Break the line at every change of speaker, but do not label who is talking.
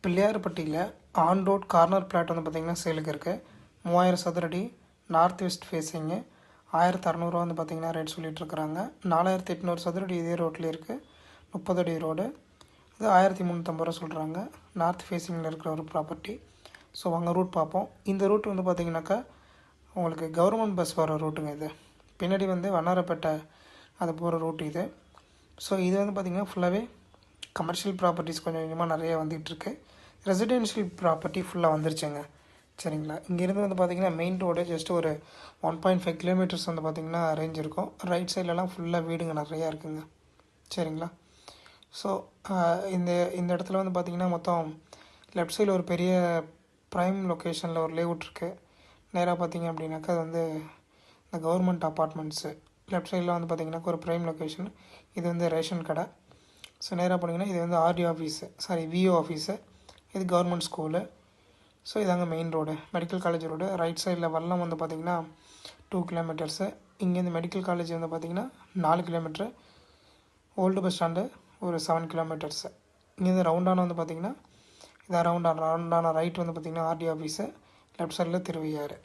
பிள்ளையார்பட்டியில் on road corner plot வந்து பார்த்திங்கன்னா சேலுக்கு இருக்குது. 3000 சதுரடி நார்த் வெஸ்ட் ஃபேஸிங்கு. 1600 வந்து பார்த்திங்கன்னா ரேட் சொல்லிகிட்ருக்குறாங்க. 4800 சதுரடி இதே ரோட்டில் இருக்குது. 30 அடி ரோடு. இது 1350 சொல்கிறாங்க. நார்த் ஃபேஸிங்கில் இருக்கிற ஒரு ப்ராப்பர்ட்டி. ஸோ வாங்க ரூட் பார்ப்போம். இந்த ரூட் வந்து பார்த்திங்கனாக்கா உங்களுக்கு கவர்மெண்ட் பஸ் வர ரூட்டுங்க. இது பின்னாடி வந்து வண்ணாரப்பேட்டை அது போகிற ரூட் இது. ஸோ இது வந்து பார்த்திங்கன்னா ஃபுல்லாகவே கமர்ஷியல் ப்ராப்பர்ட்டிஸ் கொஞ்சம் கொஞ்சமாக நிறைய வந்துகிட்ருக்கு. ரெசிடென்ஷியல் ப்ராப்பர்ட்டி ஃபுல்லாக வந்துருச்சுங்க. சரிங்களா. இங்கேருந்து வந்து பார்த்திங்கன்னா மெயின் ரோடு ஜஸ்ட் ஒரு 1.5 கிலோமீட்டர்ஸ் வந்து பார்த்திங்கன்னா ரேஞ்ச் இருக்கும். ரைட் சைட்லலாம் ஃபுல்லாக வீடுங்க நிறையா இருக்குங்க. சரிங்களா. ஸோ இந்த இந்த இடத்துல வந்து பார்த்திங்கன்னா மொத்தம் லெஃப்ட் சைடில் ஒரு பெரிய ப்ரைம் லொக்கேஷனில் ஒரு லேஅவுட் இருக்குது. நேராக பார்த்திங்க அப்படின்னாக்கா அது வந்து இந்த கவர்மெண்ட் அப்பார்ட்மெண்ட்ஸு. லெஃப்ட் சைடில் வந்து பார்த்திங்கனாக்கா ஒரு ப்ரைம் லொக்கேஷன். இது வந்து ரேஷன் கடை. ஸோ நேராக போனீங்கன்னா இது வந்து ஆர்டி ஆஃபீஸு, விஓ ஆஃபீஸு. இது கவர்மெண்ட் ஸ்கூலு. ஸோ இதாங்க main road, medical college road. Right சைடில் வல்லம் வந்து பார்த்திங்கன்னா 2 கிலோமீட்டர்ஸு. இங்கேருந்து மெடிக்கல் காலேஜ் வந்து பார்த்திங்கன்னா 4 கிலோமீட்ரு. ஓல்டு பஸ் ஸ்டாண்டு ஒரு 7 கிலோமீட்டர்ஸு. இங்கேருந்து ரவுண்டான வந்து பார்த்திங்கன்னா இதான் ரவுண்டான ரைட் வந்து பார்த்திங்கன்னா ஆர்டி ஆஃபீஸு. லெஃப்ட் சைடில் திருவையாறு.